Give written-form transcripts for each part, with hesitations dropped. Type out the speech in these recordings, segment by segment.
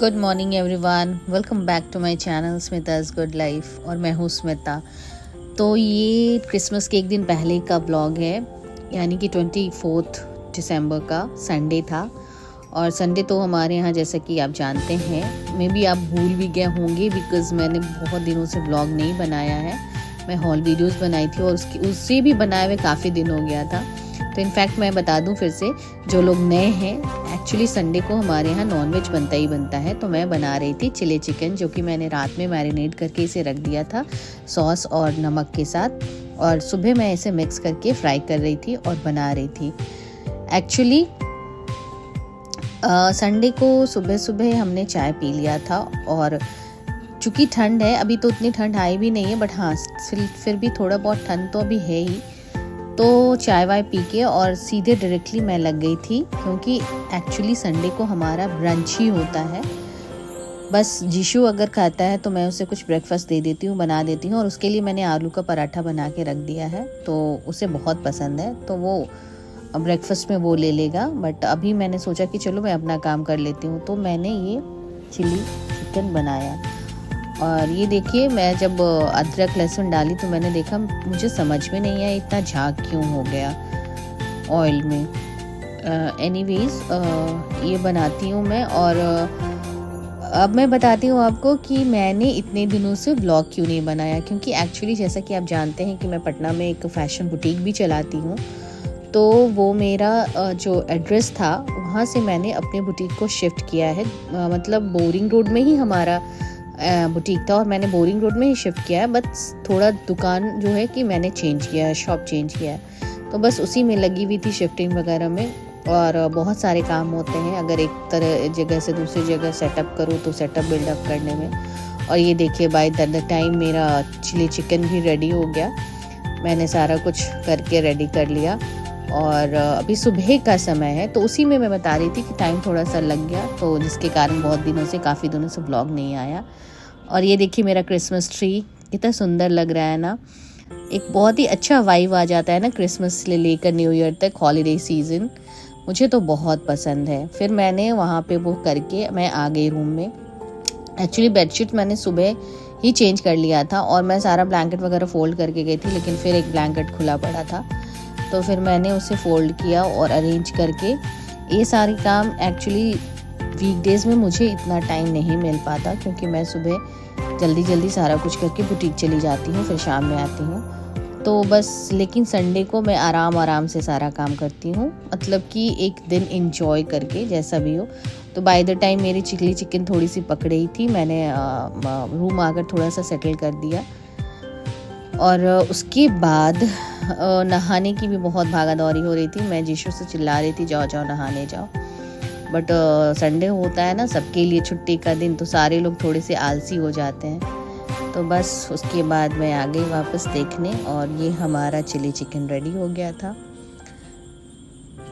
Good morning everyone, welcome back to my channel Smita's good life. और मैं हूँ स्मिता। तो ये क्रिसमस के एक दिन पहले का ब्लॉग है, यानी कि 24 दिसंबर का संडे था। और संडे तो हमारे यहाँ, जैसा कि आप जानते हैं, मे बी आप भूल भी गए होंगे बिकॉज़ मैंने बहुत दिनों से ब्लॉग नहीं बनाया है। मैं हॉल वीडियोस बनाई थी और उससे भी बनाए हुए काफ़ी दिन हो गया था। तो इनफैक्ट मैं बता दूं फिर से, जो लोग नए हैं, एक्चुअली संडे को हमारे यहाँ नॉनवेज बनता ही बनता है। तो मैं बना रही थी चिली चिकन, जो कि मैंने रात में मैरिनेट करके इसे रख दिया था सॉस और नमक के साथ। और सुबह मैं इसे मिक्स करके फ्राई कर रही थी और बना रही थी। एक्चुअली संडे को सुबह सुबह हमने चाय पी लिया था। और चूँकि ठंड है, अभी तो उतनी ठंड आई भी नहीं है, बट हाँ फिर भी थोड़ा बहुत ठंड तो अभी है ही। तो चाय वाय पी के और सीधे डायरेक्टली मैं लग गई थी, क्योंकि एक्चुअली संडे को हमारा ब्रंच ही होता है। बस जीशु अगर खाता है तो मैं उसे कुछ ब्रेकफास्ट दे देती हूँ, बना देती हूँ। और उसके लिए मैंने आलू का पराठा बना के रख दिया है, तो उसे बहुत पसंद है, तो वो ब्रेकफास्ट में वो ले लेगा। बट अभी मैंने सोचा कि चलो मैं अपना काम कर लेती हूँ, तो मैंने ये चिली चिकन बनाया। और ये देखिए, मैं जब अदरक लहसुन डाली तो मैंने देखा, मुझे समझ में नहीं आया इतना झाग क्यों हो गया ऑयल में। एनीवेज ये बनाती हूँ मैं। और अब मैं बताती हूँ आपको कि मैंने इतने दिनों से व्लॉग क्यों नहीं बनाया, क्योंकि एक्चुअली जैसा कि आप जानते हैं कि मैं पटना में एक फ़ैशन बुटीक भी चलाती हूँ। तो वो मेरा जो एड्रेस था, वहाँ से मैंने अपने बुटीक को शिफ्ट किया है। मतलब बोरिंग रोड में ही हमारा बुटीक था और मैंने बोरिंग रोड में ही शिफ्ट किया है। बस थोड़ा दुकान जो है कि मैंने चेंज किया है, शॉप चेंज किया है, तो बस उसी में लगी हुई थी शिफ्टिंग वगैरह में। और बहुत सारे काम होते हैं, अगर एक जगह से दूसरी जगह सेटअप करूँ तो सेटअप बिल्डअप करने में। और ये देखिए, बाय द टाइम मेरा चिली चिकन भी रेडी हो गया। मैंने सारा कुछ करके रेडी कर लिया और अभी सुबह का समय है, तो उसी में मैं बता रही थी कि टाइम थोड़ा सा लग गया, तो जिसके कारण काफ़ी दिनों से ब्लॉग नहीं आया। और ये देखिए मेरा क्रिसमस ट्री कितना सुंदर लग रहा है ना। एक बहुत ही अच्छा वाइब आ जाता है ना क्रिसमस से लेकर न्यू ईयर तक, हॉलीडे सीज़न। मुझे तो बहुत पसंद है। फिर मैंने वहाँ पे वो करके मैं आ गई रूम में। एक्चुअली बेडशीट मैंने सुबह ही चेंज कर लिया था और मैं सारा ब्लैंकेट वगैरह फोल्ड करके गई थी, लेकिन फिर एक ब्लैंकेट खुला पड़ा था, तो फिर मैंने उसे फोल्ड किया और अरेंज करके। ये सारी काम एक्चुअली वीकडेज़ में मुझे इतना टाइम नहीं मिल पाता, क्योंकि मैं सुबह जल्दी सारा कुछ करके बुटीक चली जाती हूँ, फिर शाम में आती हूँ। तो बस, लेकिन संडे को मैं आराम से सारा काम करती हूँ, मतलब कि एक दिन एंजॉय करके, जैसा भी हो। तो बाय द टाइम मेरी चिली चिकन थोड़ी सी पक रही थी, मैंने रूम आकर थोड़ा सा सेटल कर दिया। और उसके बाद नहाने की भी बहुत भागा दौड़ी हो रही थी। मैं जीशु से चिल्ला रही थी, जाओ जाओ नहाने जाओ। बट संडे होता है ना सबके लिए छुट्टी का दिन, तो सारे लोग थोड़े से आलसी हो जाते हैं। तो बस उसके बाद मैं आ गई वापस देखने, और ये हमारा चिली चिकन रेडी हो गया था।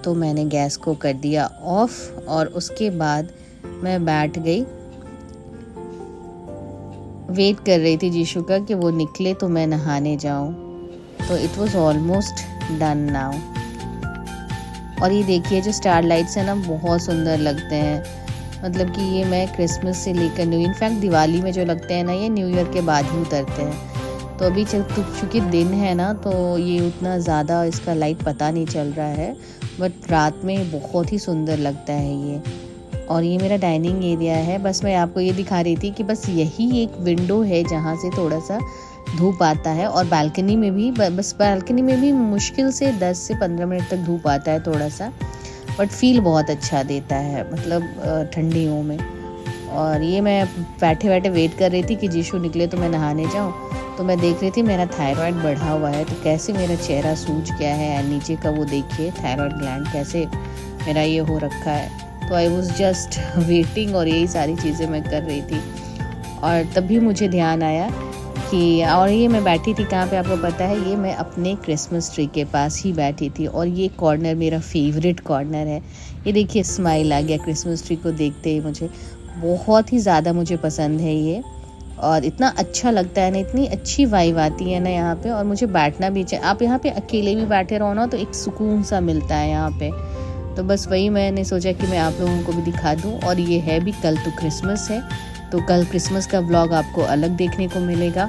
तो मैंने गैस को कर दिया ऑफ और उसके बाद मैं बैठ गई, वेट कर रही थी जीशु का कि वो निकले तो मैं नहाने जाऊं। तो it was almost done now. और ये देखिए, जो स्टार लाइट्स हैं ना, बहुत सुंदर लगते हैं। मतलब कि ये मैं क्रिसमस से लेकर इनफैक्ट दिवाली में जो लगते हैं ना, ये न्यू ईयर के बाद ही उतरते हैं। तो अभी चूँकि दिन है ना, तो ये उतना ज़्यादा इसका लाइट पता नहीं चल रहा है, बट रात में बहुत ही सुंदर लगता है ये। और ये मेरा डाइनिंग एरिया है। बस मैं आपको ये दिखा रही थी कि बस यही एक विंडो है जहाँ से थोड़ा सा धूप आता है। और बालकनी में भी मुश्किल से 10 से 15 मिनट तक धूप आता है थोड़ा सा, बट फील बहुत अच्छा देता है, मतलब ठंडियों में। और ये मैं बैठे बैठे वेट कर रही थी कि जीशु निकले तो मैं नहाने जाऊँ। तो मैं देख रही थी मेरा थायराइड बढ़ा हुआ है, तो कैसे मेरा चेहरा सूज गया है, नीचे का वो देखिए थायराइड ग्लैंड कैसे मेरा ये हो रखा है। तो आई वॉज जस्ट वेटिंग और यही सारी चीज़ें मैं कर रही थी। और तभी मुझे ध्यान आया कि, और ये मैं बैठी थी कहाँ पे आपको पता है, ये मैं अपने क्रिसमस ट्री के पास ही बैठी थी। और ये कॉर्नर मेरा फेवरेट कॉर्नर है। ये देखिए, स्माइल आ गया क्रिसमस ट्री को देखते ही मुझे। बहुत ही ज़्यादा मुझे पसंद है ये, और इतना अच्छा लगता है ना, इतनी अच्छी वाइब आती है ना यहाँ पे। और मुझे बैठना भी चाहिए। आप यहाँ पे अकेले भी बैठे रहो ना, तो एक सुकून सा मिलता है यहाँ पे। तो बस वही मैंने सोचा कि मैं आप लोगों को भी दिखा दूं। और ये है भी, कल तो क्रिसमस है, तो कल क्रिसमस का व्लॉग आपको अलग देखने को मिलेगा,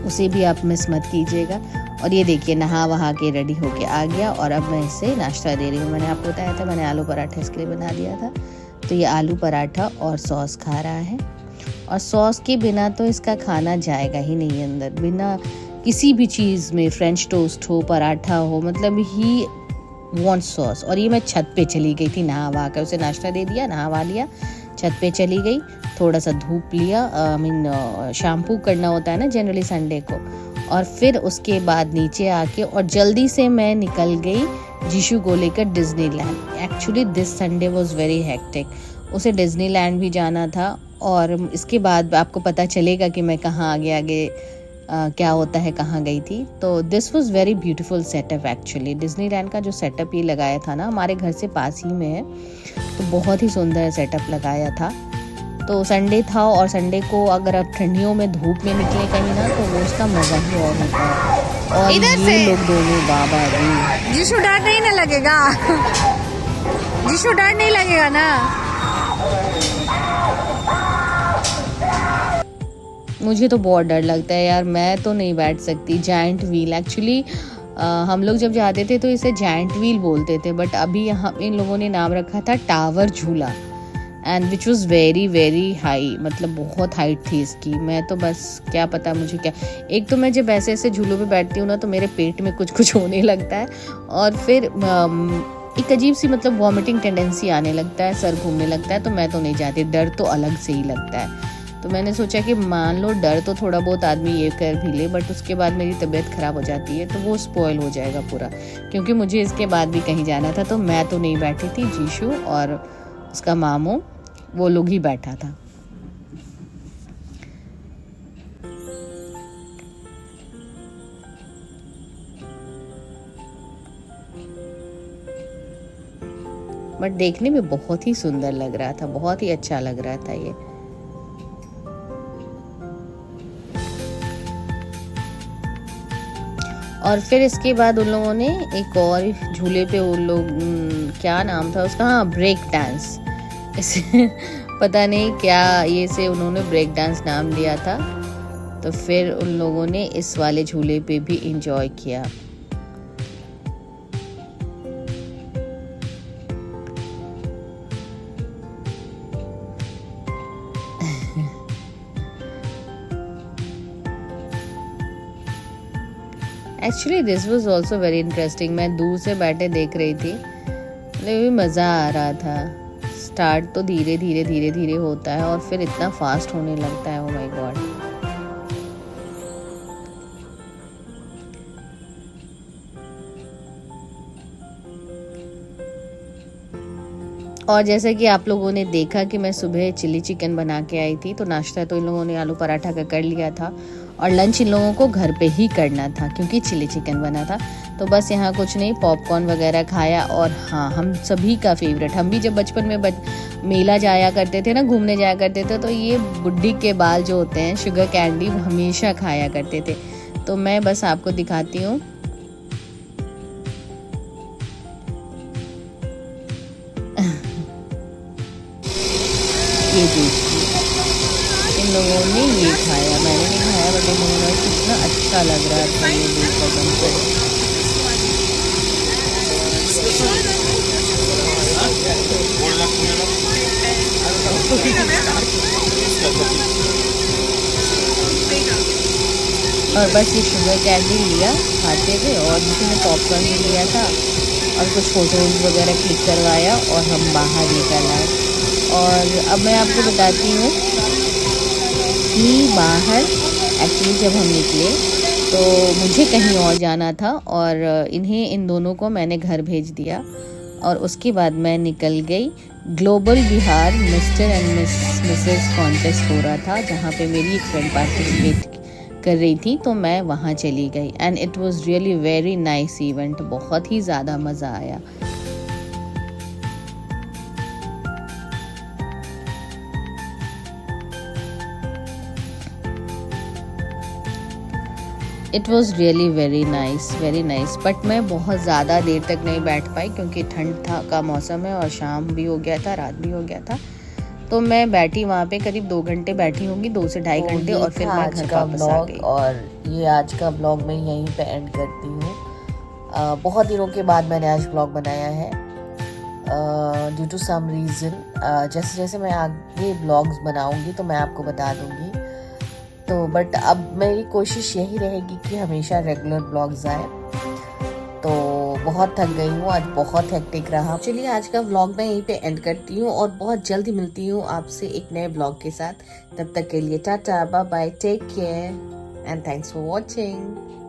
उसे भी आप मिस मत कीजिएगा। और ये देखिए नहा वहा के रेडी होके आ गया और अब मैं इसे नाश्ता दे रही हूँ। मैंने आपको बताया था मैंने आलू पराठा इसके लिए बना दिया था, तो ये आलू पराठा और सॉस खा रहा है। और सॉस के बिना तो इसका खाना जाएगा ही नहीं अंदर, बिना किसी भी चीज़ में, फ्रेंच टोस्ट हो, पराठा हो, मतलब ही वांट्स सॉस। और ये मैं छत पे चली गई थी नहा कर, उसे नाश्ता दे दिया, नहा लिया, छत पे चली गई, थोड़ा सा धूप लिया, शैम्पू करना होता है ना जनरली संडे को, और फिर उसके बाद नीचे आके और जल्दी से मैं निकल गई जीशु को लेकर Disneyland. Actually this Sunday was very hectic, उसे डिज्नीलैंड भी जाना था और इसके बाद आपको पता चलेगा कि मैं कहाँ आगे क्या होता है, कहाँ गई थी। तो this was very beautiful setup actually. Disneyland का जो सेटअप ये लगाया था ना, हमारे घर से पास ही में है, तो बहुत ही सुंदर सेटअप लगाया था। तो संडे था और संडे को अगर आप ठंडियों में धूप में निकले कहीं ना, तो वो उसका मज़ा ही और होता है। और ये लोग दोनों बाबा जी, जीशु डर नहीं ना लगेगा? जीशु डर नहीं लगेगा ना? मुझे तो बहुत डर लगता है यार, मैं तो नहीं बैठ सकती। जायंट व्हील एक्चुअली हम लोग जब जाते थे तो इसे जायंट व्हील बोलते थे, बट अभी यहाँ इन लोगों ने नाम रखा था टावर झूला, and which was very very high, मतलब बहुत हाइट थी इसकी। मैं तो बस क्या पता मुझे क्या, एक तो मैं जब ऐसे ऐसे झूलों पे बैठती हूँ ना तो मेरे पेट में कुछ कुछ होने लगता है, और फिर एक अजीब सी मतलब वॉमिटिंग टेंडेंसी आने लगता है, सर घूमने लगता है, तो मैं तो नहीं जाती। डर तो अलग से ही लगता है। तो मैंने सोचा कि मान लो डर तो थोड़ा बहुत आदमी ये कर भी ले, बट उसके बाद मेरी तबीयत ख़राब हो जाती है तो वो स्पॉइल हो जाएगा पूरा, क्योंकि मुझे इसके बाद भी कहीं जाना था। तो मैं तो नहीं बैठी थी, जीशु और उसका मामू वो लोग ही बैठा था। बट देखने में बहुत ही सुंदर लग रहा था, बहुत ही अच्छा लग रहा था ये। और फिर इसके बाद उन लोगों ने एक और झूले पे उन लोग क्या नाम था उसका, हाँ ब्रेक डांस, इसे पता नहीं क्या ये से उन्होंने ब्रेक डांस नाम दिया था। तो फिर उन लोगों ने इस वाले झूले पे भी एंजॉय किया। Actually this was also very interesting. मैं दूर से बैठे देख रही थी, मुझे भी मज़ा आ रहा था। स्टार्ट तो धीरे धीरे धीरे धीरे होता है और फिर इतना फास्ट होने लगता है, ओह माय गॉड। और जैसा कि आप लोगों ने देखा कि मैं सुबह चिली चिकन बना के आई थी, तो नाश्ता तो इन लोगों ने आलू पराठा का कर लिया था और लंच इन लोगों को घर पे ही करना था क्योंकि चिली चिकन बना था। तो बस यहाँ कुछ नहीं, पॉपकॉर्न वगैरह खाया। और हाँ, हम सभी का फेवरेट, हम भी जब बचपन में मेला जाया करते थे ना, घूमने जाया करते थे, तो ये बुड्ढी के बाल जो होते हैं, शुगर कैंडी, हमेशा खाया करते थे। तो मैं बस आपको दिखाती हूँ। ये देखिए इन लोगों ने ये खाया, मैंने नहीं खाया, बट इन लोगों ने, कितना अच्छा लग रहा था ये देखकर बनकर। और बस ये शुगर कैंडी लिया, खाते थे, और किसी ने पॉपकॉर्न भी लिया था और कुछ फोटोज वगैरह क्लिक करवाया और हम बाहर निकल आए। और अब मैं आपको बताती हूँ कि बाहर एक्चुअली जब हम निकले तो मुझे कहीं और जाना था और इन दोनों को मैंने घर भेज दिया और उसके बाद मैं निकल गई। Global Bihar mister and Mrs contest हो रहा था, जहाँ पे मेरी एक फ्रेंड पार्टिसिपेट कर रही थी, तो मैं वहाँ चली गई and it was really very nice event. बहुत ही ज़्यादा मज़ा आया। It was really very nice but मैं बहुत ज़्यादा देर तक नहीं बैठ पाई क्योंकि ठंड था का मौसम है और शाम भी हो गया था, रात भी हो गया था। तो मैं बैठी वहाँ पे करीब 2 घंटे बैठी होंगी, 2 से ढाई घंटे, और फिर मैं घर वापस आ गई। और ये आज का ब्लॉग मैं यहीं पे एंड करती हूँ। बहुत दिनों के बाद मैंने आज ब्लॉग बनाया है ड्यू टू सम रीज़न। जैसे जैसे मैं आगे ब्लॉग्स बनाऊंगी तो मैं आपको बता दूंगी। तो बट अब मेरी कोशिश यही रहेगी कि हमेशा रेगुलर ब्लॉग्स आए। तो बहुत थक गई हूँ, आज बहुत हेक्टिक रहा। चलिए आज का व्लॉग मैं यहीं पे एंड करती हूँ और बहुत जल्दी मिलती हूँ आपसे एक नए ब्लॉग के साथ। तब तक के लिए tata, bye bye, take care and thanks for watching.